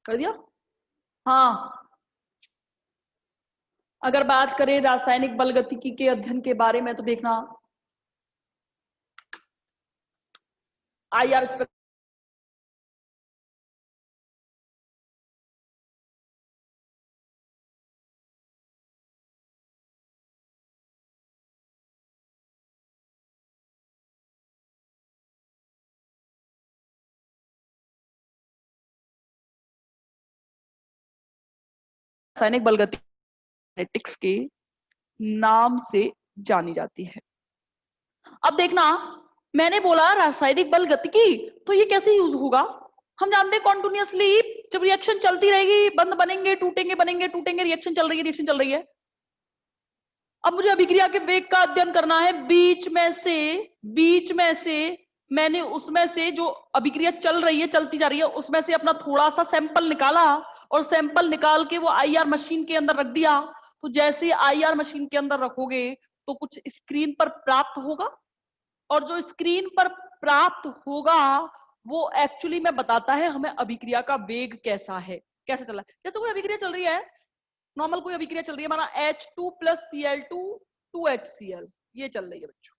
कर दिया। हाँ, अगर बात करें रासायनिक बल गतिकी के अध्ययन के बारे में तो देखना IR रासायनिक बल गतिकी के नाम से जानी जाती है। अब देखना, मैंने बोला रासायनिक बल गतिकी, तो ये कैसे यूज होगा? हम जानते हैं कॉन्टिन्यूअसली जब रिएक्शन चलती रहेगी, बंद बनेंगे टूटेंगे, बनेंगे टूटेंगे, रिएक्शन चल रही है, रिएक्शन चल रही है। अब मुझे अभिक्रिया के वेग का अध्ययन करना है। बीच में से मैंने उसमें से जो अभिक्रिया चल रही है, चलती जा रही है, उसमें से अपना थोड़ा सा सैंपल निकाला और सैंपल निकाल के वो IR मशीन के अंदर रख दिया। तो जैसे IR मशीन के अंदर रखोगे तो कुछ स्क्रीन पर प्राप्त होगा, और जो स्क्रीन पर प्राप्त होगा वो एक्चुअली में बताता है हमें अभिक्रिया का वेग कैसा है, कैसे चल रहा है। जैसे कोई अभिक्रिया चल रही है, नॉर्मल कोई अभिक्रिया चल रही है, माना H2 + Cl2 2HCl, ये चल रही है बच्चों।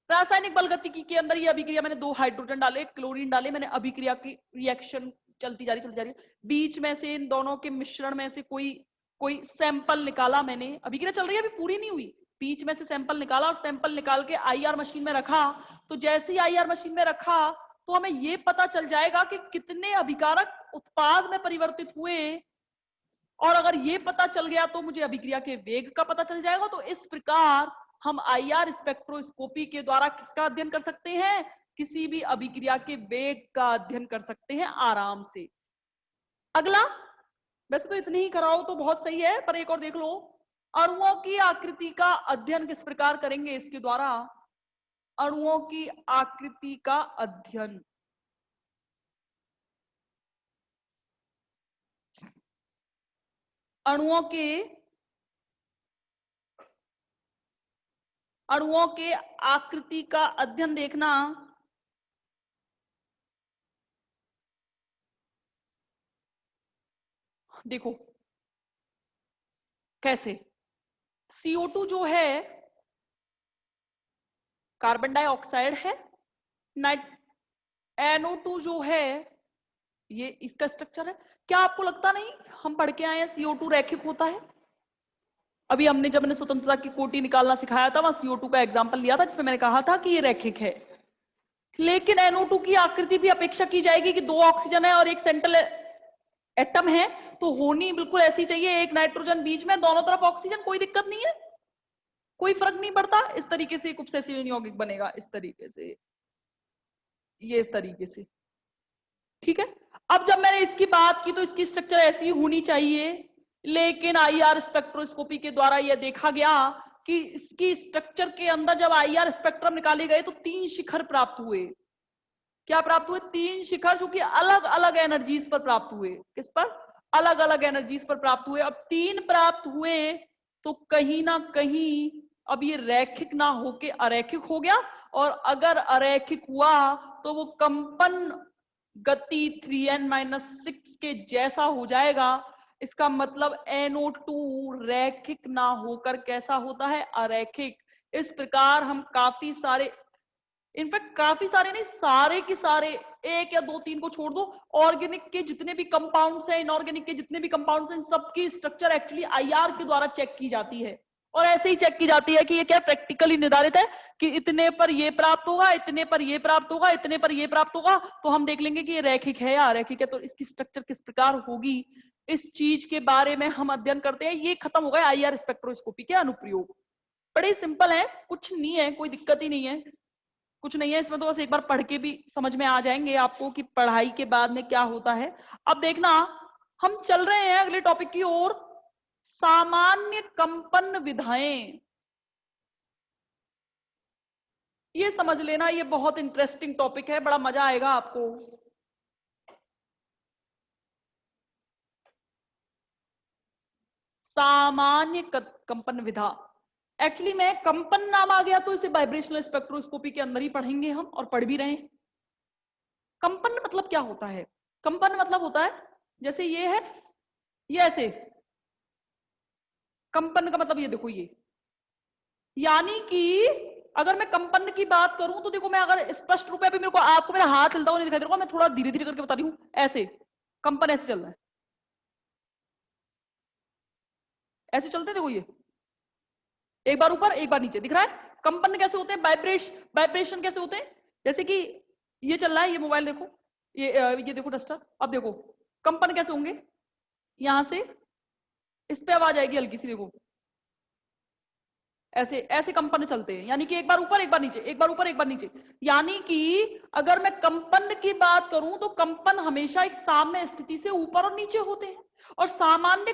रासायनिक बल गतिकी के अंदर ये अभिक्रिया, मैंने 2 हाइड्रोजन डाले, क्लोरीन डाले, मैंने अभिक्रिया की रिएक्शन चलती जा रही है। बीच में से इन दोनों के मिश्रण में से कोई सैंपल निकाला मैंने, अभिक्रिया चल रही है, अभी पूरी नहीं हुई, बीच में से सैंपल निकाला और सैंपल निकाल के IR मशीन में रखा। तो जैसे ही IR मशीन में रखा तो हमें ये पता चल जाएगा कि कितने अभिकारक उत्पाद में परिवर्तित हुए, और अगर ये पता चल गया तो मुझे अभिक्रिया के वेग का पता चल जाएगा। तो इस प्रकार हम IR स्पेक्ट्रोस्कोपी के द्वारा किसका अध्ययन कर सकते हैं? किसी भी अभिक्रिया के वेग का अध्ययन कर सकते हैं आराम से। अगला, वैसे तो इतनी ही कराओ तो बहुत सही है, पर एक और देख लो, अणुओं की आकृति का अध्ययन किस प्रकार करेंगे इसके द्वारा? अणुओं की आकृति का अध्ययन, अणुओं के आकृति का अध्ययन देखना। देखो कैसे, CO2 जो है कार्बन डाइऑक्साइड है, NO2 जो है ये इसका स्ट्रक्चर है। क्या आपको लगता नहीं, हम पढ़ के आए हैं CO2 रैखिक होता है? अभी हमने जब मैंने स्वतंत्रता की कोटि निकालना सिखाया था, वहां CO2 का एग्जाम्पल लिया था जिसमें मैंने कहा था कि ये रैखिक है। लेकिन NO2 की आकृति भी अपेक्षा की जाएगी कि 2 ऑक्सीजन है और एक सेंट्रल एटम है, तो होनी बिल्कुल ऐसी चाहिए, एक नाइट्रोजन बीच में, दोनों तरफ ऑक्सीजन, कोई दिक्कत नहीं है, कोई फर्क नहीं पड़ता। इस तरीके से एक उपसेसिव यौगिक बनेगा, इस तरीके से, ये इस तरीके से, ठीक है। अब जब मैंने इसकी बात की तो इसकी स्ट्रक्चर ऐसी होनी चाहिए, लेकिन IR स्पेक्ट्रोस्कोपी के द्वारा यह देखा गया कि इसकी स्ट्रक्चर के अंदर जब IR स्पेक्ट्रम निकाले गए तो 3 शिखर प्राप्त हुए। क्या प्राप्त हुए? 3 शिखर, जो कि अलग अलग एनर्जीज पर प्राप्त हुए। किस पर? अलग अलग एनर्जीज पर प्राप्त हुए। अब 3 प्राप्त हुए तो कहीं ना कहीं अब ये रैखिक ना होके अरैखिक हो गया, और अगर अरैखिक हुआ तो वो कंपन गति 3n-6 के जैसा हो जाएगा। इसका मतलब NO2 रैखिक ना होकर कैसा होता है? अरैखिक। इस प्रकार हम काफी सारे, इनफैक्ट काफी सारे नहीं, सारे के सारे, एक या दो तीन को छोड़ दो, ऑर्गेनिक के जितने भी कंपाउंड्स हैं, इनऑर्गेनिक के जितने भी कंपाउंड्स हैं, सबकी स्ट्रक्चर एक्चुअली IR के द्वारा चेक की जाती है। और ऐसे ही चेक की जाती है कि ये क्या प्रैक्टिकली निर्धारित है कि इतने पर ये प्राप्त होगा, इतने पर ये प्राप्त होगा, इतने पर ये प्राप्त होगा, तो हम देख लेंगे कि ये रैखिक है या अरैखिक है। तो इसकी स्ट्रक्चर किस प्रकार होगी, इस चीज के बारे में हम अध्ययन करते हैं। ये खत्म हो गया IR स्पेक्ट्रोस्कोपी के अनुप्रयोग। बड़े सिंपल है, कुछ नहीं है, कोई दिक्कत ही नहीं है, कुछ नहीं है इसमें, तो बस एक बार पढ़ के भी समझ में आ जाएंगे आपको कि पढ़ाई के बाद में क्या होता है। अब देखना, हम चल रहे हैं अगले टॉपिक की ओर, सामान्य कंपन विधाएं। ये समझ लेना, ये बहुत इंटरेस्टिंग टॉपिक है, बड़ा मजा आएगा आपको। सामान्य कंपन विधा, एक्चुअली में कंपन नाम आ गया तो इसे वाइब्रेशनल स्पेक्ट्रोस्कोपी के अंदर ही पढ़ेंगे हम, और पढ़ भी रहे हैं। कंपन मतलब क्या होता है? कंपन मतलब होता है जैसे ये है, ये ऐसे, कंपन का मतलब ये देखो ये, यानी कि अगर मैं कंपन की बात करूं तो देखो, मैं अगर स्पष्ट रूप में अभी मेरे को आपको मेरा हाथ हिलता हुआ नहीं दिखाई दे रहा, मैं थोड़ा धीरे धीरे करके बता रही हूं, ऐसे कंपन ऐसे चल रहा है, ऐसे चलते देखो ये, एक बार ऊपर एक बार नीचे दिख रहा है। कंपन कैसे होते हैं, वाइब्रेशन कैसे होते हैं, जैसे कि ये चल रहा है, ये मोबाइल देखो, ये देखो डस्टर, अब देखो कंपन कैसे होंगे, यहां से इस पे आवाज आएगी हल्की सी, देखो ऐसे ऐसे कंपन चलते हैं, यानी कि एक बार ऊपर एक बार नीचे, एक बार ऊपर एक बार नीचे। यानी कि अगर मैं कंपन की बात करूं तो कंपन हमेशा एक साम्य स्थिति से ऊपर और नीचे होते हैं, और सामान्य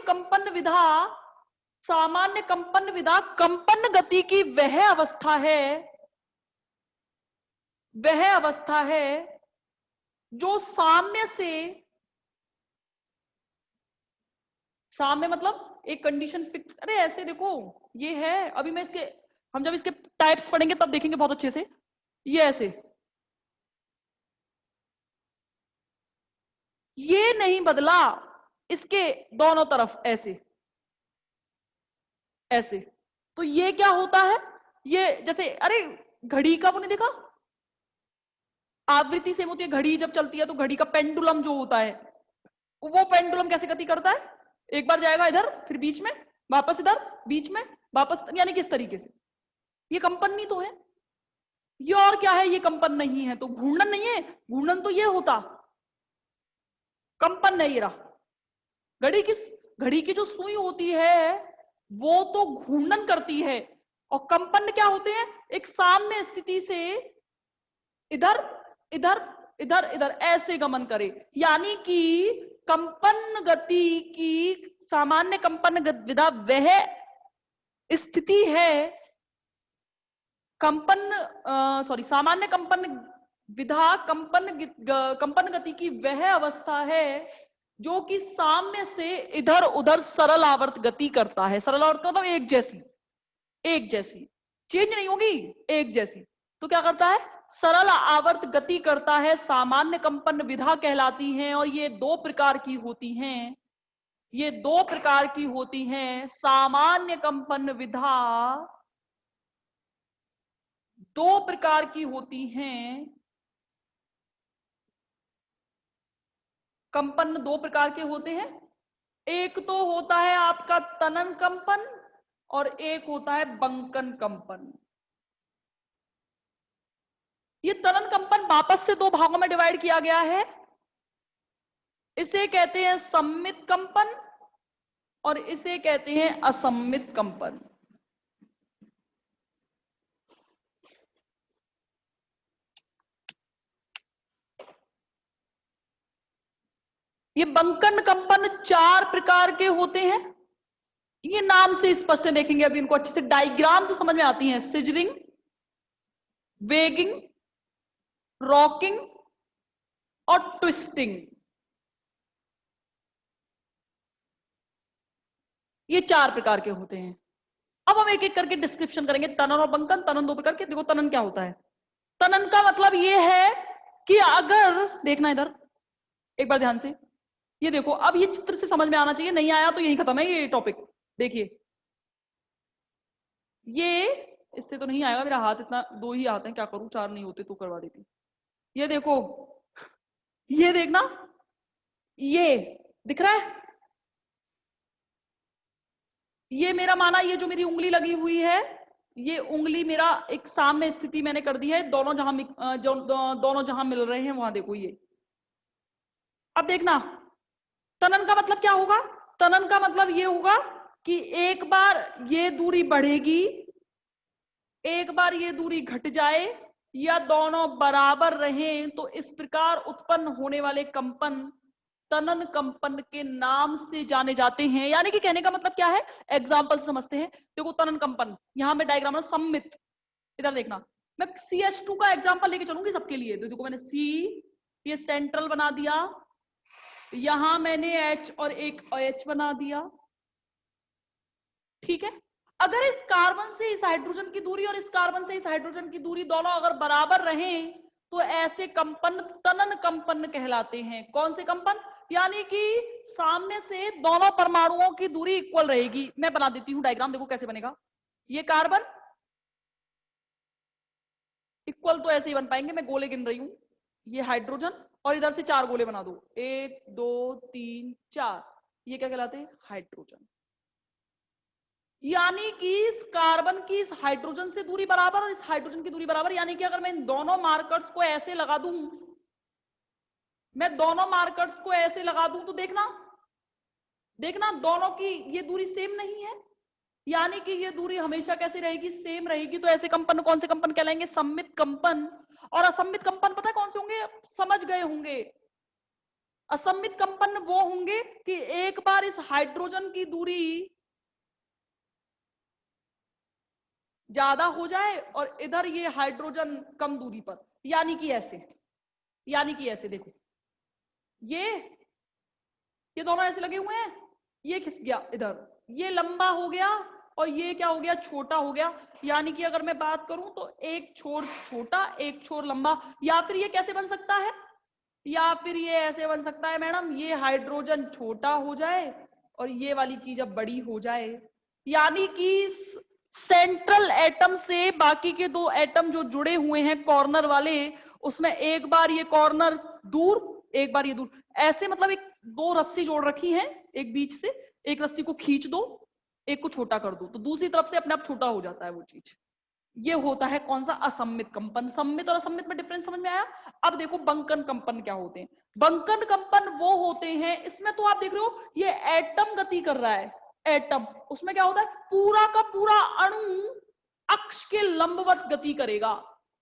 कंपन विधा कंपन गति की वह अवस्था है जो साम्य मतलब एक कंडीशन फिक्स, अरे ऐसे देखो ये है, अभी मैं इसके, हम जब इसके टाइप्स पढ़ेंगे तब देखेंगे बहुत अच्छे से, ये ऐसे, ये नहीं बदला, इसके दोनों तरफ ऐसे ऐसे, तो ये क्या होता है, ये जैसे, अरे घड़ी का वो नहीं देखा, आवृत्ति सेम होती है, घड़ी जब चलती है तो घड़ी का पेंडुलम जो होता है, वो पेंडुलम कैसे गति करता है, एक बार जाएगा इधर, फिर बीच में, वापस इधर, बीच में, वापस, यानी किस तरीके से, ये कंपन नहीं तो है, ये और क्या है, ये कंपन नहीं है तो घूर्णन नहीं है, घूर्णन तो ये होता, कंपन नहीं रहा, घड़ी की घड़ी की जो सुई होती है वो तो घूर्णन करती है, और कंपन क्या होते हैं, एक साम्य स्थिति से इधर इधर इधर इधर ऐसे गमन करे, यानी कि कंपन गति की सामान्य कंपन विधा वह स्थिति है, सामान्य कंपन विधा कंपन गति की वह अवस्था है जो कि साम्य से इधर उधर सरल आवर्त गति करता है, सरल आवर्त मतलब एक जैसी चेंज नहीं होगी, एक जैसी, तो क्या करता है, सरल आवर्त गति करता है, सामान्य कंपन विधा कहलाती हैं, और ये दो प्रकार की होती हैं, ये दो प्रकार की होती हैं, सामान्य कंपन विधा दो प्रकार की होती हैं, कंपन दो प्रकार के होते हैं, एक तो होता है आपका तनन कंपन और एक होता है बंकन कंपन। ये तनन कंपन वापस से दो भागों में डिवाइड किया गया है, इसे कहते हैं सम्मित कंपन और इसे कहते हैं असम्मित कंपन। ये बंकन कंपन चार प्रकार के होते हैं, ये नाम से स्पष्ट है, देखेंगे अभी इनको अच्छे से डायग्राम से समझ में आती हैं, सिजरिंग, वेगिंग, रॉकिंग और ट्विस्टिंग, ये चार प्रकार के होते हैं। अब हम एक एक करके डिस्क्रिप्शन करेंगे, तनन और बंकन। तनन दो प्रकार के, देखो तनन क्या होता है, तनन का मतलब ये है कि अगर, देखना इधर एक बार ध्यान से, ये देखो, अब ये चित्र से समझ में आना चाहिए, नहीं आया तो यही खत्म है ये टॉपिक। देखिए ये, इससे तो नहीं आएगा, मेरा हाथ इतना, दो ही हाथ हैं, क्या करूं, चार नहीं होते तो करवा देती। ये देखो, ये देखना, ये दिख रहा है, ये मेरा माना, ये जो मेरी उंगली लगी हुई है, ये उंगली मेरा एक साम्य स्थिति मैंने कर दी है, दोनों दोनों जहां मिल रहे हैं वहां देखो ये। अब देखना, तनन का मतलब क्या होगा, तनन का मतलब ये होगा कि एक बार ये दूरी बढ़ेगी, एक बार ये दूरी घट जाए, या दोनों बराबर रहें, तो इस प्रकार उत्पन्न होने वाले कंपन तनन कंपन के नाम से जाने जाते हैं। यानी कि कहने का मतलब क्या है, एग्जाम्पल समझते हैं। देखो तनन कंपन, यहां मैं डायग्राम में सम्मित, इधर देखना, मैं CH2 का एग्जाम्पल लेके चलूंगी सबके लिए। तो देखो मैंने C, ये सेंट्रल बना दिया, यहां मैंने H और एक OH बना दिया, ठीक है। अगर इस कार्बन से इस हाइड्रोजन की दूरी और इस कार्बन से इस हाइड्रोजन की दूरी दोनों अगर बराबर रहें, तो ऐसे कंपन तनन कंपन कहलाते हैं। कौन से कंपन? यानी कि सामने से दोनों परमाणुओं की दूरी इक्वल रहेगी। मैं बना देती हूं डायग्राम, देखो कैसे बनेगा। ये कार्बन इक्वल तो ऐसे ही बन पाएंगे, मैं गोले गिन रही हूं। ये हाइड्रोजन और इधर से 4 गोले बना दो, 1 2 3 4, ये क्या कहलाते हैं? हाइड्रोजन। यानी कि इस कार्बन की इस हाइड्रोजन से दूरी बराबर और इस हाइड्रोजन की दूरी बराबर। यानी कि अगर मैं इन दोनों मार्कर्स को ऐसे लगा दूं, मैं दोनों मार्कर्स को ऐसे लगा दूं, तो देखना देखना दोनों की ये दूरी सेम नहीं है। यानी कि ये दूरी हमेशा कैसे रहेगी? सेम रहेगी। तो ऐसे कंपन कौन से कंपन कहलाएंगे? सममित कंपन। और असममित कंपन पता है कौन से होंगे? समझ गए होंगे। असममित कंपन वो होंगे कि एक बार इस हाइड्रोजन की दूरी ज्यादा हो जाए और इधर ये हाइड्रोजन कम दूरी पर। यानी कि ऐसे देखो, ये दोनों ऐसे लगे हुए हैं, ये खिस गया इधर, ये लंबा हो गया और ये क्या हो गया? छोटा हो गया। यानी कि अगर मैं बात करूं तो एक छोर छोटा, एक छोर लंबा। या फिर ये कैसे बन सकता है? या फिर ये ऐसे बन सकता है मैडम, ये हाइड्रोजन छोटा हो जाए और ये वाली चीज अब बड़ी हो जाए। यानी कि सेंट्रल एटम से बाकी के 2 एटम जो जुड़े हुए हैं कॉर्नर वाले, उसमें एक बार ये कॉर्नर दूर, एक बार ये दूर, ऐसे मतलब एक 2 रस्सी जोड़ रखी है एक बीच से, एक रस्सी को खींच दो, एक को छोटा कर दो, तो दूसरी तरफ से अपने आप छोटा हो जाता है वो चीज। ये होता है कौन सा? असममित कंपन। सम्मित और असममित में डिफरेंस समझ में आया? अब देखो बंकन कंपन क्या होते हैं। बंकन कंपन वो होते हैं, इसमें तो आप देख रहे हो ये एटम गति कर रहा है, एटम। उसमें क्या होता है? पूरा का पूरा अणु अक्ष के लंबवत गति करेगा।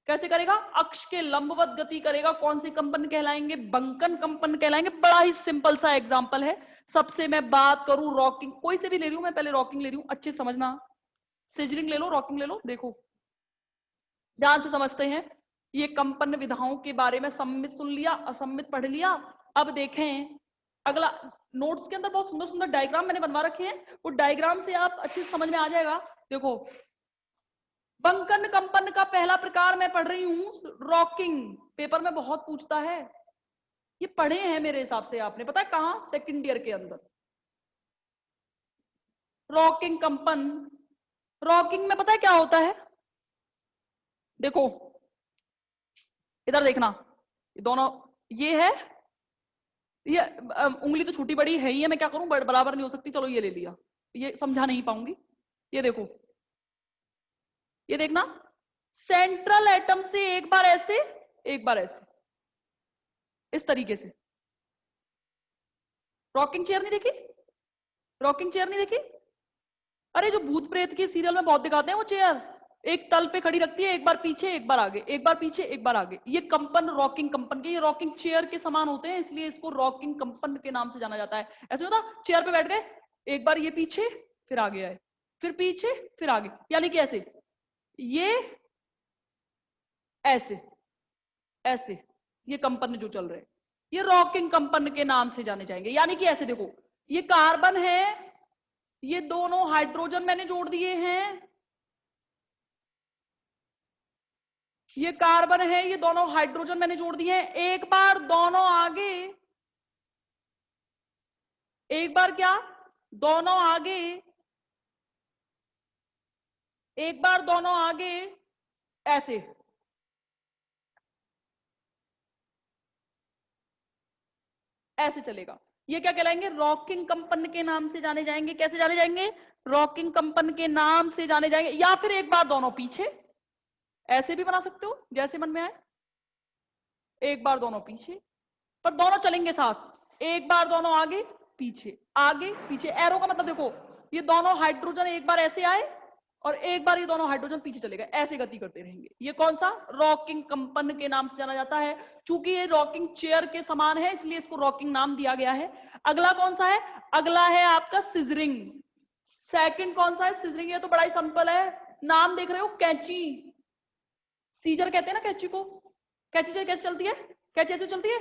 कैसे करेगा? अक्ष के लंबवत गति करेगा। कौन से कंपन कहलाएंगे? बंकन कंपन कहलाएंगे। बड़ा ही सिंपल सा एग्जांपल है। सबसे मैं बात करूं रॉकिंग, कोई से भी ले रही हूं मैं, पहले रॉकिंग ले रही हूं, अच्छे समझना। सिजरिंग ले लो, रॉकिंग ले लो, देखो ध्यान से समझते हैं। ये कंपन विधाओं के बारे में सम्मित सुन लिया, असम्मित पढ़ लिया। अब देखें अगला, नोट्स के अंदर बहुत सुंदर सुंदर डायग्राम मैंने बनवा रखे हैं, वो डायग्राम से आप अच्छे से समझ में आ जाएगा। देखो बंकन कंपन का पहला प्रकार मैं पढ़ रही हूं, रॉकिंग। पेपर में बहुत पूछता है, ये पढ़े हैं मेरे हिसाब से आपने, पता है कहां? सेकंड ईयर के अंदर। रॉकिंग कंपन, रॉकिंग में पता है क्या होता है? देखो इधर देखना, ये दोनों, ये है, ये उंगली तो छोटी बड़ी है ही है, मैं क्या करूं, बराबर नहीं हो सकती, चलो ये ले लिया, ये समझा नहीं पाऊंगी। ये देखो, ये देखना, सेंट्रल एटम से एक बार ऐसे, एक बार ऐसे, इस तरीके से। रॉकिंग चेयर नहीं देखी? रॉकिंग चेयर नहीं देखी? अरे जो भूत प्रेत के सीरियल में बहुत दिखाते हैं वो चेयर, एक तल पे खड़ी रखती है, एक बार पीछे एक बार आगे, एक बार पीछे एक बार आगे। ये कंपन रॉकिंग कंपन के, ये रॉकिंग चेयर के समान होते हैं, इसलिए इसको रॉकिंग कंपन के नाम से जाना जाता है। ऐसे होता, चेयर पे बैठ गए, एक बार ये पीछे फिर आगे आए, फिर पीछे फिर आगे, यानी कि ऐसे, ये ऐसे ऐसे, ये कंपन जो चल रहे हैं ये रॉकिंग कंपन के नाम से जाने जाएंगे। यानी कि ऐसे देखो, ये कार्बन है, ये दोनों हाइड्रोजन मैंने जोड़ दिए हैं, ये कार्बन है, ये दोनों हाइड्रोजन मैंने जोड़ दिए हैं। एक बार दोनों आगे, एक बार क्या, दोनों आगे, एक बार दोनों आगे, ऐसे, ऐसे चलेगा। ये क्या कहलाएंगे? रॉकिंग कंपन के नाम से जाने जाएंगे। कैसे जाने जाएंगे? रॉकिंग कंपन के नाम से जाने जाएंगे। या फिर एक बार दोनों पीछे, ऐसे भी बना सकते हो जैसे मन में आए, एक बार दोनों पीछे, पर दोनों चलेंगे साथ। एक बार दोनों आगे पीछे, आगे पीछे। एरो का मतलब देखो, ये दोनों हाइड्रोजन एक बार ऐसे आए और एक बार ये दोनों हाइड्रोजन पीछे चले गए, ऐसे गति करते रहेंगे। ये कौन सा? रॉकिंग कंपन के नाम से जाना जाता है। चूंकि ये रॉकिंग चेयर के समान है इसलिए इसको रॉकिंग नाम दिया गया है। अगला कौन सा है? अगला है आपका सिजरिंग। सेकंड कौन सा है? सिजरिंग। ये तो बड़ा ही सिंपल है, नाम देख रहे हो, कैंची, सीजर कहते हैं ना कैंची को। कैंची कैसे चलती है? कैंची ऐसे चलती है,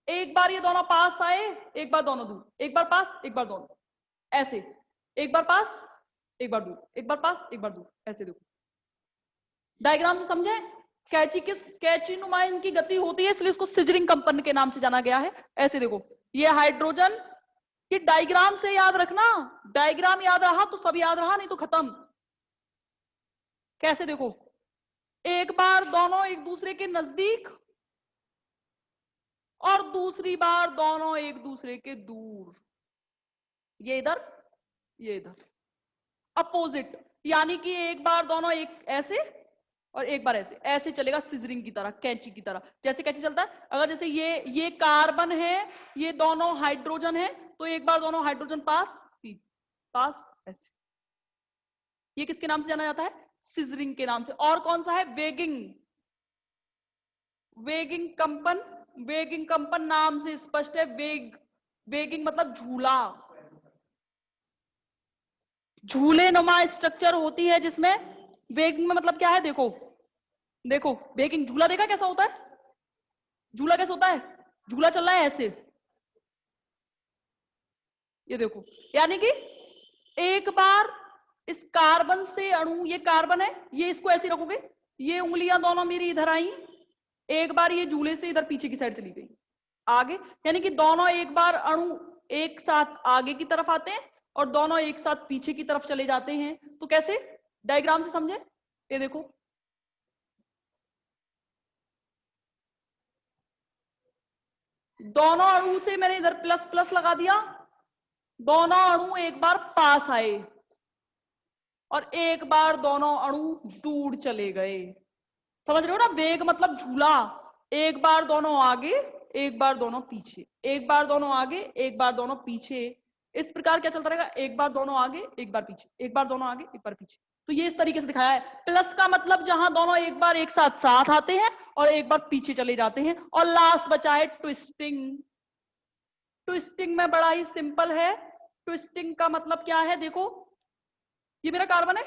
एक बार ये दोनों पास आए, एक बार दोनों दूर, एक बार पास एक बार दोनों, ऐसे, एक बार पास एक बार दूर, एक बार पास एक बार दूर, ऐसे। देखो डायग्राम से समझे? कैची नुमा इनकी गति होती है, इसलिए इसको सिजरिंग कंपन के नाम से जाना गया है। ऐसे देखो, ये हाइड्रोजन की डायग्राम से याद रखना, डायग्राम याद रहा तो सब याद रहा, नहीं तो खत्म। कैसे देखो, एक बार दोनों एक दूसरे के नजदीक और दूसरी बार दोनों एक दूसरे के दूर, ये इधर ये इधर, अपोजिट, यानी कि एक बार दोनों एक ऐसे और एक बार ऐसे, ऐसे चलेगा सिजरिंग की तरह, कैंची की तरह। जैसे कैंची चलता है, अगर जैसे ये कार्बन है, ये दोनों हाइड्रोजन है, तो एक बार दोनों हाइड्रोजन पास पास ऐसे, ये किसके नाम से जाना जाता है? सिजरिंग के नाम से। और कौन सा है? वेगिंग, वेगिंग कंपन, वेगिंग कंपन नाम से स्पष्ट है। वेगिंग मतलब झूला, झूले नुमा स्ट्रक्चर होती है जिसमें वेगिंग में मतलब क्या है, देखो देखो वेगिंग, झूला देखा कैसा होता है? झूला कैसा होता है? झूला चल रहा है ऐसे, ये देखो, यानी कि एक बार इस कार्बन से अणु, ये कार्बन है, ये इसको ऐसे रखोगे, ये उंगलियां दोनों मेरी इधर आई, एक बार ये झूले से इधर पीछे की साइड चली गई आगे, यानी कि दोनों एक बार अणु एक साथ आगे की तरफ आते हैं और दोनों एक साथ पीछे की तरफ चले जाते हैं। तो कैसे? डायग्राम से समझे, ये देखो, दोनों अणु से मैंने इधर प्लस प्लस लगा दिया, दोनों अणु एक बार पास आए और एक बार दोनों अणु दूर चले गए। समझ रहे हो ना? वेग मतलब झूला, एक बार दोनों आगे एक बार दोनों पीछे, एक बार दोनों आगे एक बार दोनों पीछे, इस प्रकार क्या चलता रहेगा? एक बार दोनों आगे एक बार पीछे, एक बार दोनों आगे एक बार पीछे। तो ये इस तरीके से दिखाया है। प्लस का मतलब जहां दोनों एक बार एक साथ साथ आते हैं और एक बार पीछे चले जाते हैं। और लास्ट बचा है ट्विस्टिंग। ट्विस्टिंग में बड़ा ही सिंपल है। ट्विस्टिंग का मतलब क्या है? देखो, ये मेरा कार्बन है,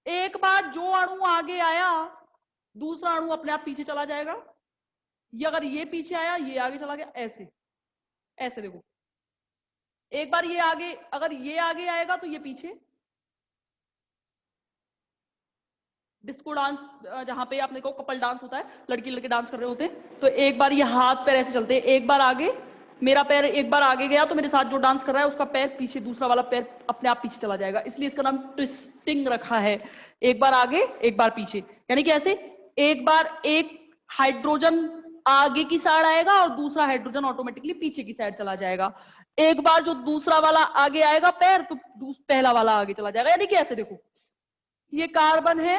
एक बार जो अणु आगे आया दूसरा अणु अपने आप पीछे चला जाएगा, ये अगर ये पीछे आया ये आगे चला गया, ऐसे ऐसे देखो, एक बार ये आगे, अगर ये आगे आएगा तो ये पीछे। डिस्को डांस जहां पे आपने को कपल डांस होता है, लड़की लड़के डांस कर रहे होते हैं, तो एक बार ये हाथ पैर ऐसे चलते हैं, एक बार आगे, मेरा पैर एक बार आगे गया तो मेरे साथ जो डांस कर रहा है उसका पैर पीछे, दूसरा वाला पैर अपने आप पीछे चला जाएगा, इसलिए इसका नाम ट्विस्टिंग रखा है। एक बार आगे एक बार पीछे, यानी कि ऐसे एक बार एक हाइड्रोजन आगे की साइड आएगा और दूसरा हाइड्रोजन ऑटोमेटिकली पीछे की साइड चला जाएगा। एक बार जो दूसरा वाला आगे आएगा पैर, तो पहला वाला आगे चला जाएगा। यानी कि ऐसे देखो, ये कार्बन है,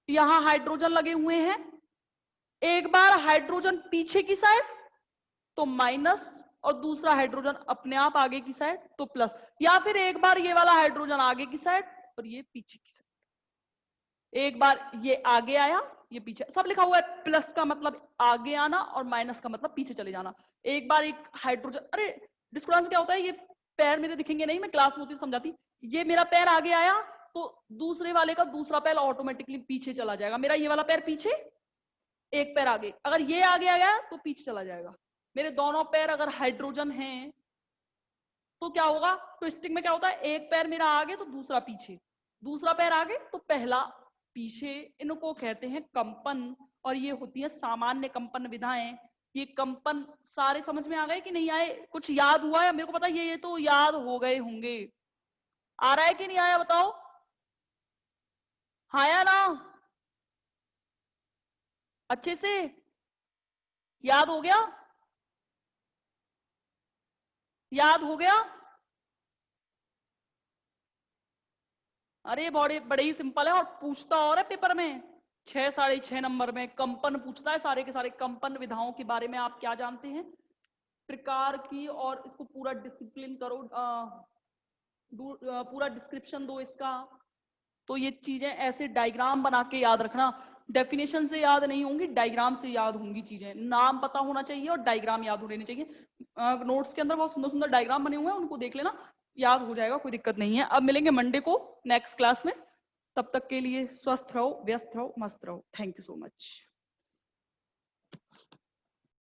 यहां हाइड्रोजन लगे हुए हैं, एक बार हाइड्रोजन पीछे की साइड तो माइनस और दूसरा हाइड्रोजन अपने आप आगे की साइड तो प्लस, या फिर एक बार ये वाला हाइड्रोजन आगे की साइड और ये पीछे की साइड। एक बार ये आगे आया ये पीछे, सब लिखा हुआ है। प्लस का मतलब आगे आना और माइनस का मतलब पीछे चले जाना। एक बार एक हाइड्रोजन, अरे डिस्क्रिप्शन क्या होता है, ये पैर मेरे दिखेंगे नहीं, मैं क्लास में होती समझाती। ये मेरा पैर आगे आया तो दूसरे वाले का दूसरा पैर ऑटोमेटिकली पीछे चला जाएगा। मेरा ये वाला पैर पीछे, एक पैर आगे, अगर ये आगे आ गया तो पीछे चला जाएगा। मेरे दोनों पैर अगर हाइड्रोजन हैं तो क्या होगा? ट्विस्टिंग में क्या होता है, एक पैर मेरा आगे तो दूसरा पीछे, दूसरा पैर आगे तो पहला पीछे। इनको कहते हैं कंपन, और ये होती है सामान्य कंपन विधाएं। ये कंपन सारे समझ में आ गए कि नहीं आए? कुछ याद हुआ है? मेरे को पता है ये तो याद हो गए होंगे। आ रहा है कि नहीं आया बताओ? आया ना? अच्छे से याद हो गया? याद हो गया? अरे बड़े ही सिंपल है, और पूछता और है पेपर में 6 साढ़े 6 नंबर में कंपन पूछता है। सारे के सारे कंपन विधाओं के बारे में आप क्या जानते हैं, प्रकार की, और इसको पूरा डिसिप्लिन करो, पूरा डिस्क्रिप्शन दो इसका। तो ये चीजें ऐसे डायग्राम बना के याद रखना, डेफिनेशन से याद नहीं होंगी, डायग्राम से याद होंगी चीजें। नाम पता होना चाहिए और डायग्राम याद होने चाहिए। नोट्स के अंदर बहुत सुंदर सुंदर डायग्राम बने हुए हैं, उनको देख लेना, याद हो जाएगा, कोई दिक्कत नहीं है। अब मिलेंगे मंडे को नेक्स्ट क्लास में, तब तक के लिए स्वस्थ रहो, व्यस्त रहो, मस्त रहो। Thank you so much.